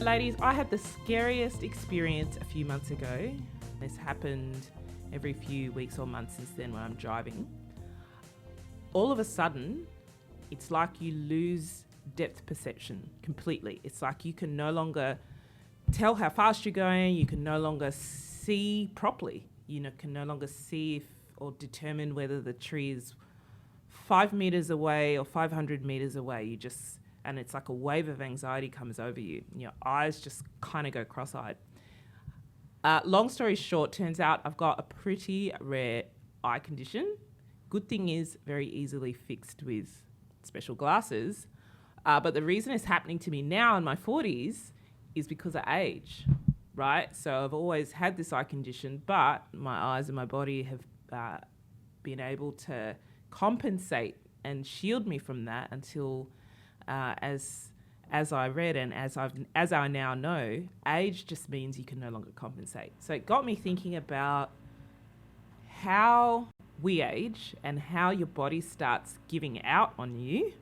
Ladies, I had the scariest experience a few months ago. This happened every few weeks or months since then when I'm driving. All of a sudden, it's like you lose depth perception completely. It's like you can no longer tell how fast you're going. You can no longer see properly. Can no longer see or determine whether the tree is 5 meters away or 500 meters away. And it's like a wave of anxiety comes over you. And your eyes just kind of go cross-eyed. Long story short, turns out I've got a pretty rare eye condition. Good thing is very easily fixed with special glasses. But the reason it's happening to me now in my 40s is because of age, right? So I've always had this eye condition, but my eyes and my body have been able to compensate and shield me from that until, as I read and as I now know, age just means you can no longer compensate. So it got me thinking about how we age and how your body starts giving out on you.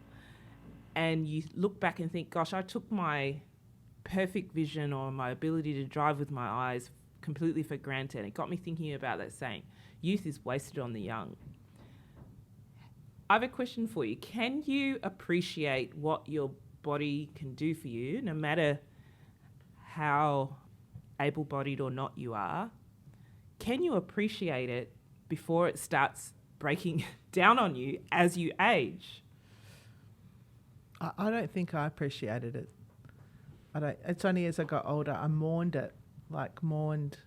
And you look back and think, gosh, I took my perfect vision or my ability to drive with my eyes completely for granted. It got me thinking about that saying, youth is wasted on the young. I have a question for you. Can you appreciate what your body can do for you, no matter how able-bodied or not you are? Can you appreciate it before it starts breaking down on you as you age? I don't think I appreciated it. It's only as I got older I mourned it, mourned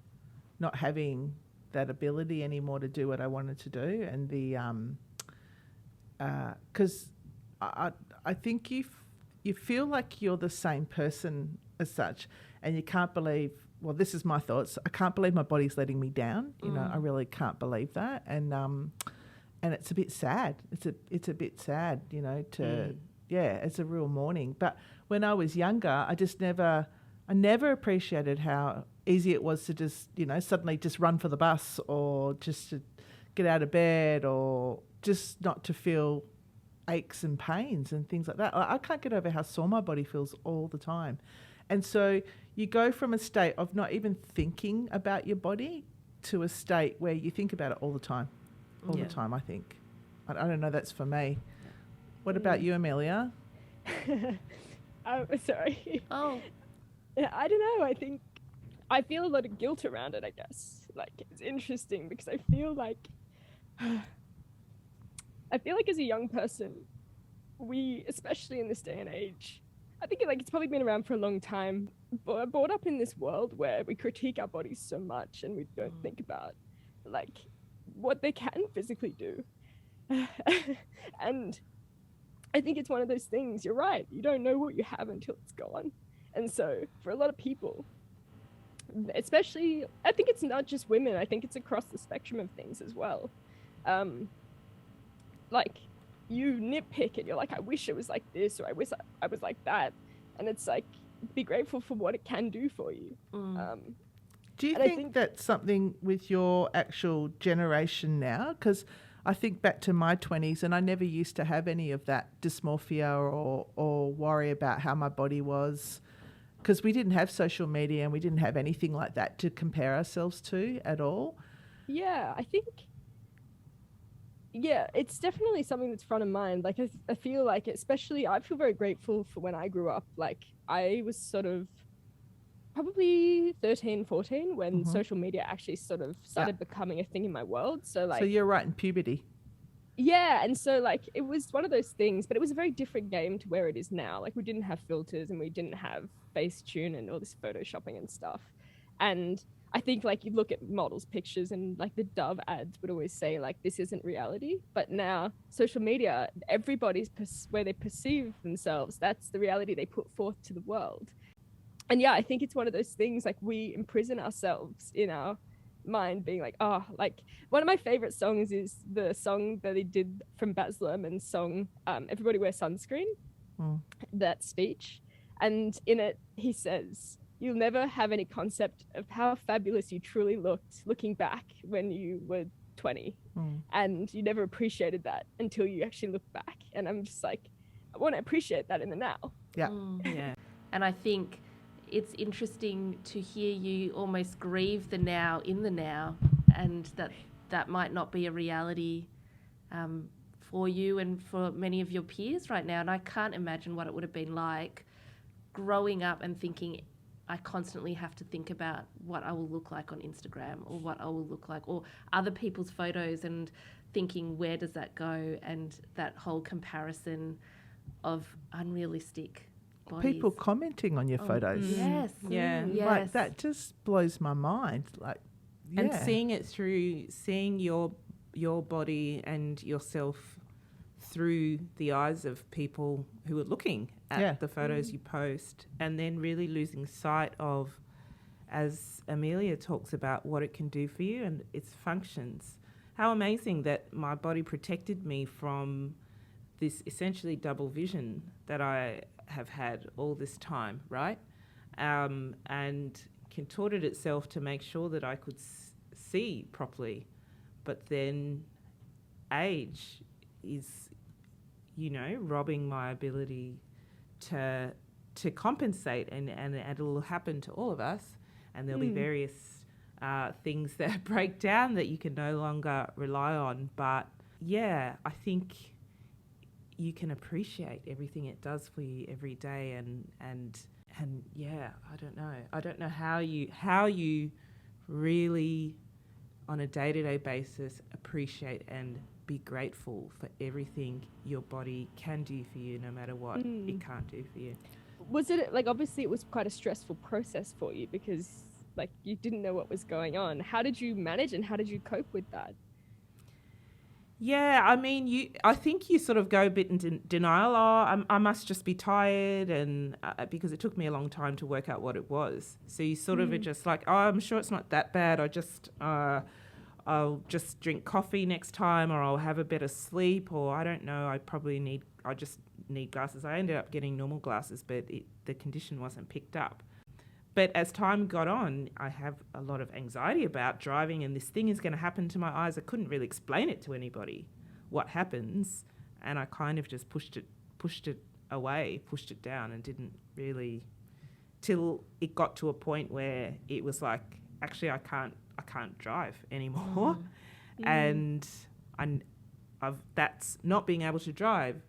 not having that ability anymore to do what I wanted to do, and because I think you feel like you're the same person as such, and you can't believe. Well, this is my thoughts. I can't believe my body's letting me down. I really can't believe that, and it's a bit sad. It's a bit sad, it's a real mourning. But when I was younger, I never appreciated how easy it was to just, suddenly just run for the bus or just to get out of bed or just not to feel aches and pains and things like that. I can't get over how sore my body feels all the time. And so you go from a state of not even thinking about your body to a state where you think about it all the time. The time, I think. I don't know, that's for me. What about you, Amelia? Sorry. Oh. I don't know. I feel a lot of guilt around it, I guess. It's interesting because I feel like as a young person, we, especially in this day and age, I think it's probably been around for a long time, but brought up in this world where we critique our bodies so much and we don't think about what they can physically do. And I think it's one of those things, you're right, you don't know what you have until it's gone. And so for a lot of people, especially, I think it's not just women, I think it's across the spectrum of things as well. You nitpick and you're like, I wish it was like this, or I wish I was like that. And it's be grateful for what it can do for you. Do you think that's something with your actual generation now? Because I think back to my 20s and I never used to have any of that dysmorphia or worry about how my body was, because we didn't have social media and we didn't have anything like that to compare ourselves to at all. Yeah, I think, it's definitely something that's front of mind. I feel especially, I feel very grateful for when I grew up. I was sort of probably 13, 14 when social media actually sort of started becoming a thing in my world. So you're right in puberty. Yeah, and so it was one of those things, but it was a very different game to where it is now. We didn't have filters and we didn't have Facetune and all this photoshopping and stuff. And I think you look at models' pictures and the Dove ads would always say this isn't reality. But now social media, everybody's where they perceive themselves, that's the reality they put forth to the world. And I think it's one of those things we imprison ourselves in our mind being one of my favorite songs is the song that he did from Baz Luhrmann's song, Everybody Wear Sunscreen, that speech. And in it, he says, you'll never have any concept of how fabulous you truly looked looking back when you were 20. And you never appreciated that until you actually look back. And I'm just I want to appreciate that in the now. Yeah. And I think, it's interesting to hear you almost grieve the now in the now, and that might not be a reality for you and for many of your peers right now. And I can't imagine what it would have been like growing up and thinking, I constantly have to think about what I will look like on Instagram, or what I will look like, or other people's photos, and thinking, where does that go? And that whole comparison of unrealistic bodies. People commenting on your photos. Yes. Yeah. Yes. Like, that just blows my mind. Like, yeah. And seeing your body and yourself through the eyes of people who are looking at the photos you post, and then really losing sight of, as Amelia talks about, what it can do for you and its functions. How amazing that my body protected me from this essentially double vision that I have had all this time, right? And contorted itself to make sure that I could see properly. But then age is, robbing my ability to compensate, and it'll happen to all of us, and there'll be various things that break down that you can no longer rely on. But yeah, I think you can appreciate everything it does for you every day, and yeah, I don't know how you really on a day-to-day basis appreciate and be grateful for everything your body can do for you, no matter what it can't do for you. Was it, like, obviously it was quite a stressful process for you because, like, you didn't know what was going on. How did you manage and how did you cope with that? Yeah, I mean, I think you sort of go a bit in denial. I must just be tired, and because it took me a long time to work out what it was. So you sort of are just like, oh, I'm sure it's not that bad. I'll just drink coffee next time, or I'll have a better sleep, or I don't know. I just need glasses. I ended up getting normal glasses, but the condition wasn't picked up. But as time got on, I have a lot of anxiety about driving, and this thing is going to happen to my eyes. I couldn't really explain it to anybody, what happens, and I kind of just pushed it away, pushed it down, and didn't really, till it got to a point where it was like, actually, I can't drive anymore, and that's not being able to drive.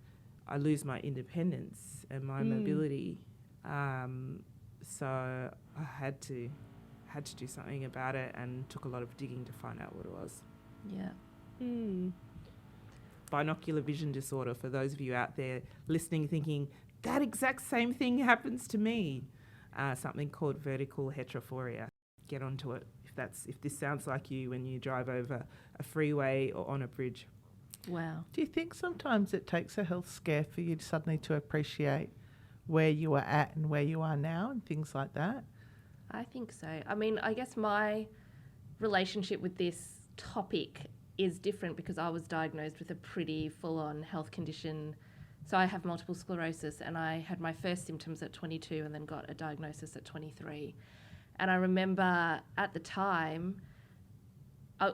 I lose my independence and my mobility. So I had to do something about it, and took a lot of digging to find out what it was. Yeah. Binocular vision disorder, for those of you out there listening thinking, that exact same thing happens to me. Something called vertical heterophoria. Get onto it if this sounds like you when you drive over a freeway or on a bridge. Wow. Do you think sometimes it takes a health scare for you suddenly to appreciate where you were at and where you are now and things like that? I think so. I mean, I guess my relationship with this topic is different because I was diagnosed with a pretty full-on health condition. So I have multiple sclerosis, and I had my first symptoms at 22 and then got a diagnosis at 23. And I remember at the time,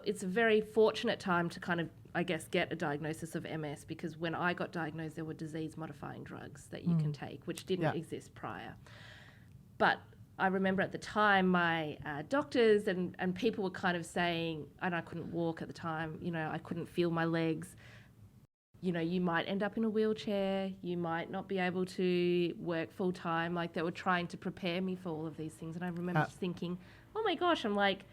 it's a very fortunate time to kind of, I guess, get a diagnosis of MS, because when I got diagnosed, there were disease-modifying drugs that you can take, which didn't exist prior. But I remember at the time, my doctors and people were kind of saying, and I couldn't walk at the time, I couldn't feel my legs. You might end up in a wheelchair, you might not be able to work full time. Like, they were trying to prepare me for all of these things. And I remember just thinking, oh my gosh, I'm like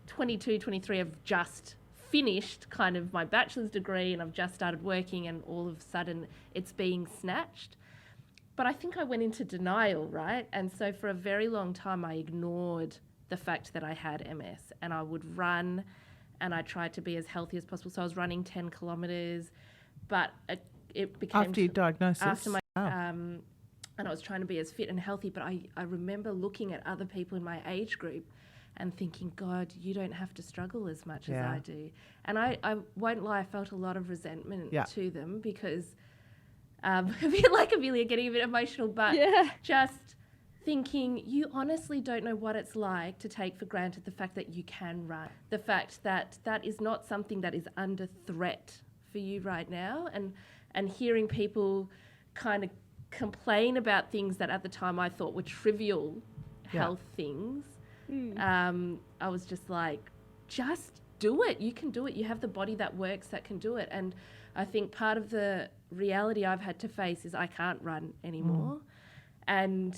22, 23, I've just finished kind of my bachelor's degree and I've just started working, and all of a sudden it's being snatched. But I think I went into denial, right? And so for a very long time, I ignored the fact that I had MS, and I would run, and I tried to be as healthy as possible. So I was running 10 kilometres, but it became... After your diagnosis? After my... and I was trying to be as fit and healthy, but I remember looking at other people in my age group and thinking, God, you don't have to struggle as much as I do. And I won't lie, I felt a lot of resentment to them, because a bit like Amelia, getting a bit emotional, but just thinking, you honestly don't know what it's like to take for granted the fact that you can run, the fact that that is not something that is under threat for you right now, and hearing people kind of complain about things that at the time I thought were trivial health things, I was just like, just do it. You can do it. You have the body that works, that can do it. And I think part of the reality I've had to face is I can't run anymore. And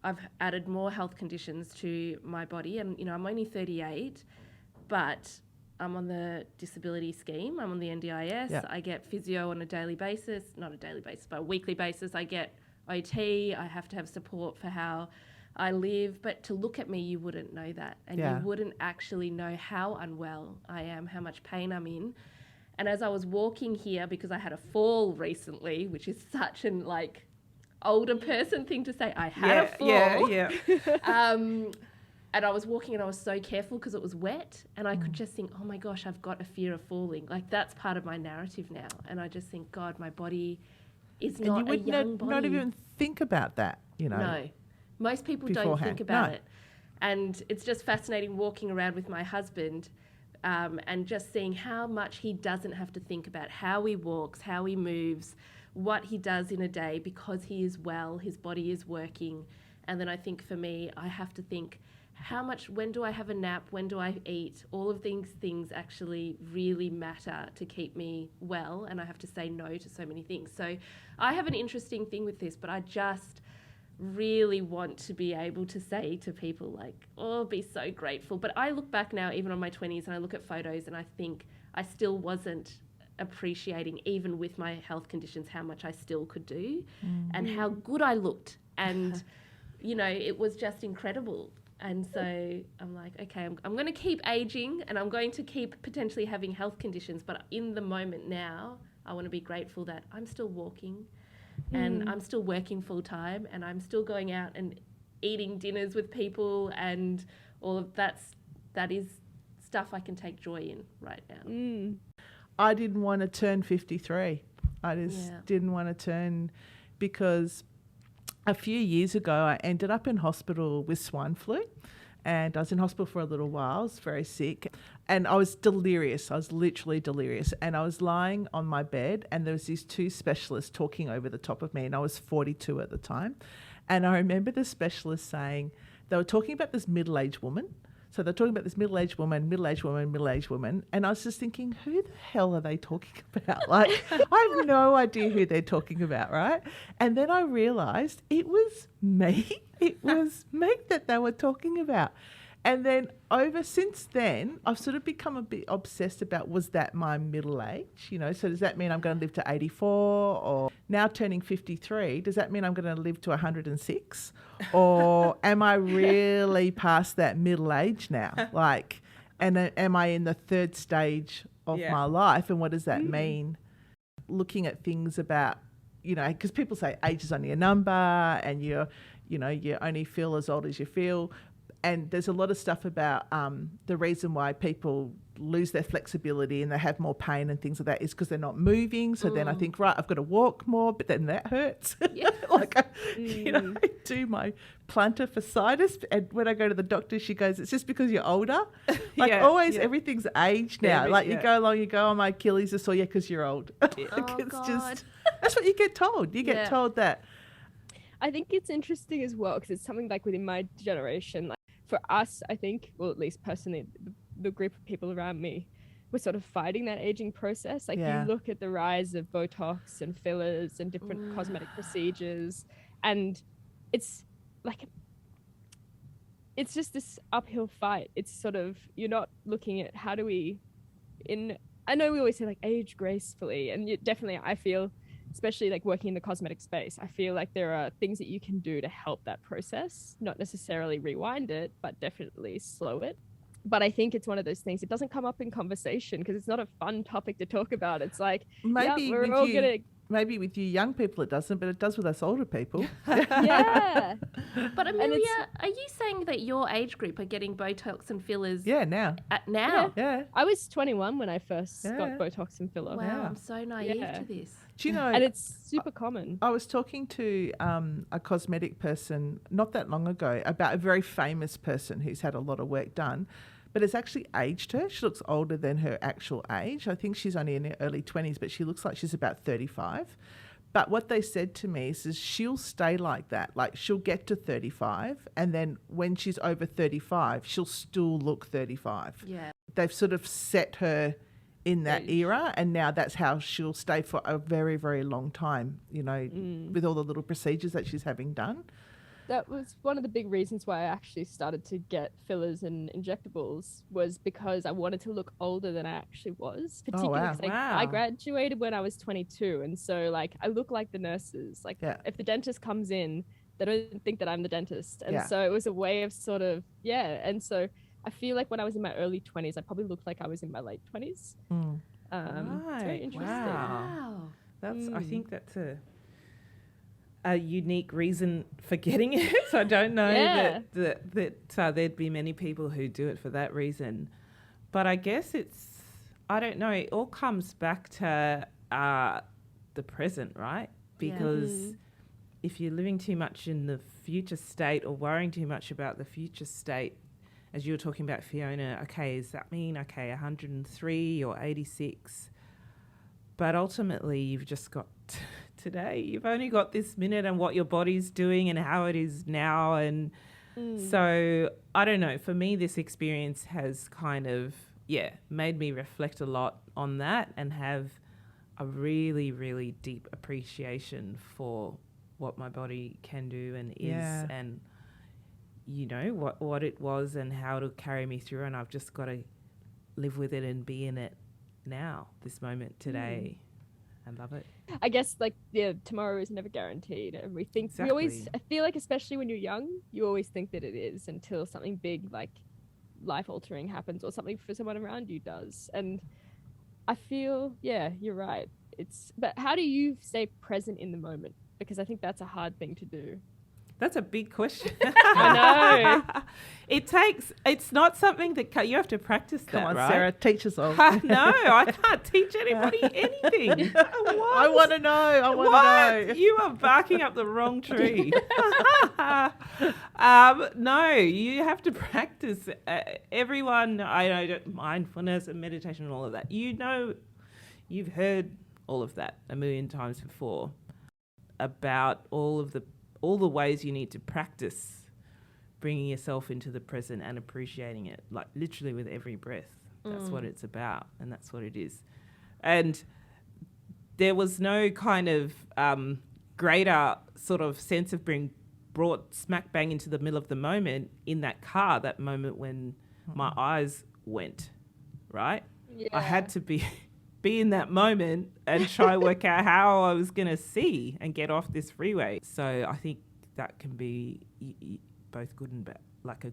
I've added more health conditions to my body. And, you know, I'm only 38, but I'm on the disability scheme. I'm on the NDIS. Yeah. I get physio on a daily basis, not a daily basis, but a weekly basis. I get OT. I have to have support for how I live. But to look at me, you wouldn't know that. And you wouldn't actually know how unwell I am, how much pain I'm in. And as I was walking here, because I had a fall recently, which is such an like older person thing to say, I had a fall. And I was walking and I was so careful because it was wet, and I could just think, oh my gosh, I've got a fear of falling. Like, that's part of my narrative now. And I just think, God, my body is not a young body. Not even think about that, you know. No. Most people don't think about it. And it's just fascinating walking around with my husband and just seeing how much he doesn't have to think about how he walks, how he moves, what he does in a day, because he is well, his body is working. And then I think for me, I have to think, when do I have a nap? When do I eat? All of these things actually really matter to keep me well. And I have to say no to so many things. So I have an interesting thing with this, but I just really want to be able to say to people like, oh, be so grateful. But I look back now, even on my 20s, and I look at photos and I think I still wasn't appreciating, even with my health conditions, how much I still could do and how good I looked. And, you know, it was just incredible. And so I'm like, okay, I'm going to keep aging and I'm going to keep potentially having health conditions. But in the moment now, I want to be grateful that I'm still walking and I'm still working full time and I'm still going out and eating dinners with people, and all of that is stuff I can take joy in right now. I didn't want to turn 53. I just didn't want to turn, because a few years ago, I ended up in hospital with swine flu, and I was in hospital for a little while. I was very sick, and I was delirious. I was literally delirious, and I was lying on my bed, and there was these two specialists talking over the top of me, and I was 42 at the time. And I remember the specialist saying, they were talking about this middle-aged woman. So they're talking about this middle-aged woman, and I was just thinking, who the hell are they talking about? Like, I have no idea who they're talking about, right? And then I realised it was me. It was me that they were talking about. And then since then, I've sort of become a bit obsessed about, was that my middle age? You know, so does that mean I'm going to live to 84? Or now turning 53, does that mean I'm going to live to 106? Or am I really past that middle age now? Like, and am I in the third stage of my life? And what does that mean? Looking at things about, you know, because people say age is only a number, and you only feel as old as you feel. And there's a lot of stuff about the reason why people lose their flexibility and they have more pain and things like that is because they're not moving. So then I think, right, I've got to walk more, but then that hurts. Like, I do my plantar fasciitis, and when I go to the doctor, she goes, it's just because you're older. Like everything's age now. You go along, you go, oh, my Achilles is sore, because you're old. Just, that's what you get told. You get told that. I think it's interesting as well, because it's something like within my generation, like for us, I think, well, at least personally, the group of people around me, we're sort of fighting that aging process. Like you look at the rise of Botox and fillers and different cosmetic procedures, and it's like, it's just this uphill fight. It's sort of, you're not looking at how do we, I know we always say like age gracefully, and definitely I feel, especially like working in the cosmetic space, I feel like there are things that you can do to help that process, not necessarily rewind it, but definitely slow it. But I think it's one of those things, it doesn't come up in conversation because it's not a fun topic to talk about. It's like, maybe with you young people it doesn't, but it does with us older people. Yeah. But Amelia, are you saying that your age group are getting Botox and fillers? Yeah, now. Now? Yeah. I was 21 when I first got Botox and filler. Wow, I'm so naive to this. Do you know? And it's super common. I was talking to a cosmetic person not that long ago about a very famous person who's had a lot of work done, but it's actually aged her. She looks older than her actual age. I think she's only in her early 20s, but she looks like she's about 35. But what they said to me is she'll stay like that. Like she'll get to 35 and then when she's over 35, she'll still look 35. Yeah. They've sort of set her in that Age. era, and now that's how she'll stay for a very, very long time, you know, with all the little procedures that she's having done. That was one of the big reasons why I actually started to get fillers and injectables, was because I wanted to look older than I actually was. Particularly wow. because Wow. I graduated when I was 22, and so like I look like the nurses. Like Yeah. if the dentist comes in, they don't think that I'm the dentist, and Yeah. so it was a way of sort of And so I feel like when I was in my early 20s, I probably looked like I was in my late 20s. Mm. It's very Right. interesting. Wow. That's. I Mm. think that's a unique reason for getting it. So I don't know Yeah. that there'd be many people who do it for that reason. But I guess it's, I don't know, it all comes back to the present, right? Yeah. Because if you're living too much in the future state or worrying too much about the future state, as you were talking about, Fiona, okay, does that mean, 103 or 86? But ultimately, you've just got today. You've only got this minute and what your body's doing and how it is now. And so, I don't know, for me, this experience has kind of, made me reflect a lot on that and have a really, really deep appreciation for what my body can do and is and, you know, what it was and how it'll carry me through. And I've just got to live with it and be in it now, this moment today. I love it. I guess tomorrow is never guaranteed, and we think we always. I feel like especially when you're young, you always think that it is until something big like life-altering happens or something for someone around you does. And I feel, you're right. But how do you stay present in the moment? Because I think that's a hard thing to do. That's a big question. I know. It's not something that you have to practice. Come on, right? Sarah, teach us all. No, I can't teach anybody anything. I want to know. I want to know. You are barking up the wrong tree. No, you have to practice. Everyone, I know, mindfulness and meditation and all of that. You know, you've heard all of that a million times before about all the ways you need to practice bringing yourself into the present and appreciating it, like literally with every breath. That's what it's about, and that's what it is. And there was no kind of greater sort of sense of being brought smack bang into the middle of the moment in that car, that moment when my eyes went, right? Yeah. I had to be in that moment and try to work out how I was going to see and get off this freeway. So I think that can be both good and bad, like a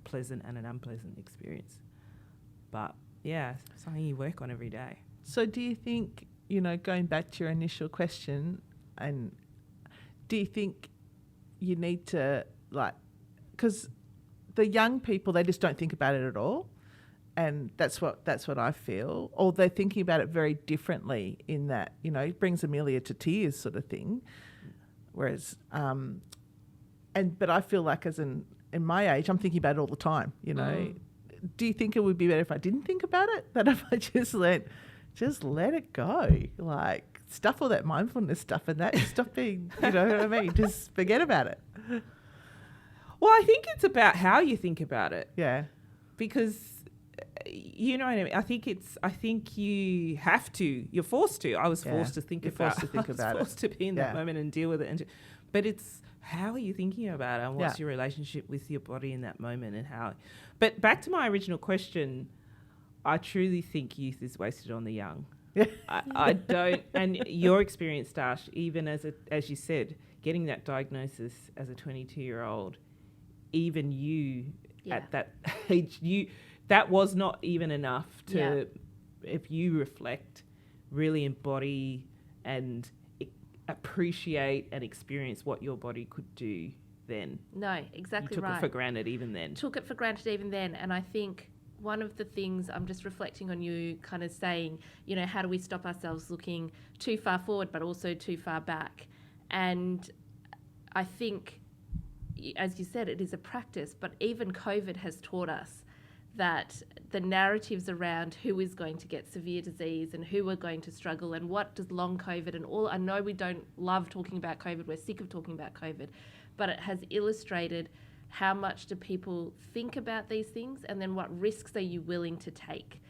pleasant and an unpleasant experience. But something you work on every day. So do you think, going back to your initial question, and do you think you need to, because the young people, they just don't think about it at all. And that's what I feel. Or they're thinking about it very differently in that, it brings Amelia to tears sort of thing. Whereas, but I feel like in my age, I'm thinking about it all the time, Do you think it would be better if I didn't think about it? That if I just let it go? Like, stuff all that mindfulness stuff and that, stop being, you know what I mean? Just forget about it. Well, I think it's about how you think about it. Yeah. Because, you know what I mean? I think you have to. You're forced to. I was forced to think about it. I was forced to be in that moment and deal with it. But it's how are you thinking about it and what's your relationship with your body in that moment and how. But back to my original question, I truly think youth is wasted on the young. I don't. And your experience, Dash, even as you said, getting that diagnosis as a 22-year-old, even you at that age, that was not even enough to, if you reflect, really embody and appreciate and experience what your body could do then. No, exactly you took right. it for granted even then. Took it for granted even then. And I think one of the things, I'm just reflecting on you kind of saying, how do we stop ourselves looking too far forward but also too far back? And I think, as you said, it is a practice, but even COVID has taught us that the narratives around who is going to get severe disease and who are going to struggle and what does long COVID and all, I know we don't love talking about COVID, we're sick of talking about COVID, but it has illustrated how much do people think about these things, and then what risks are you willing to take?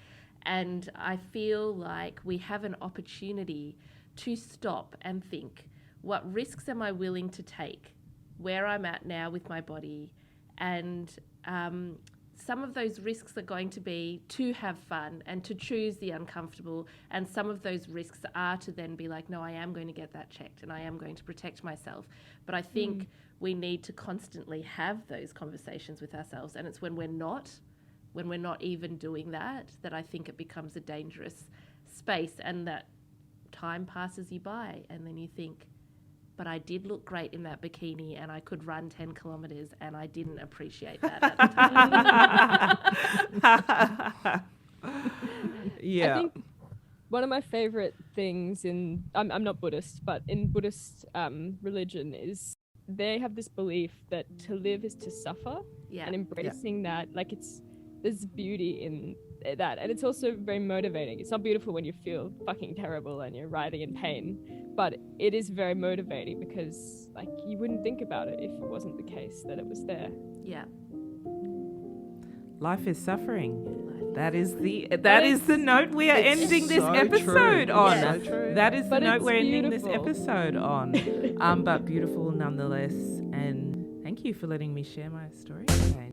And I feel like we have an opportunity to stop and think, what risks am I willing to take where I'm at now with my body? And some of those risks are going to be to have fun and to choose the uncomfortable. And some of those risks are to then be like, no, I am going to get that checked and I am going to protect myself. But I think we need to constantly have those conversations with ourselves. And it's when we're not even doing that I think it becomes a dangerous space, and that time passes you by and then you think, but I did look great in that bikini and I could run 10 kilometres and I didn't appreciate that at the time. Yeah. I think one of my favorite things I'm not Buddhist, but in Buddhist religion is they have this belief that to live is to suffer, and embracing that, like there's beauty in that, and it's also very motivating. It's not beautiful when you feel fucking terrible and you're writhing in pain, but it is very motivating because like you wouldn't think about it if it wasn't the case that it was there. Yeah. Life is suffering. That is the note we are ending this so episode true. on. Yeah. So true. That is the But note it's we're ending this beautiful. episode on. But beautiful nonetheless. And thank you for letting me share my story today.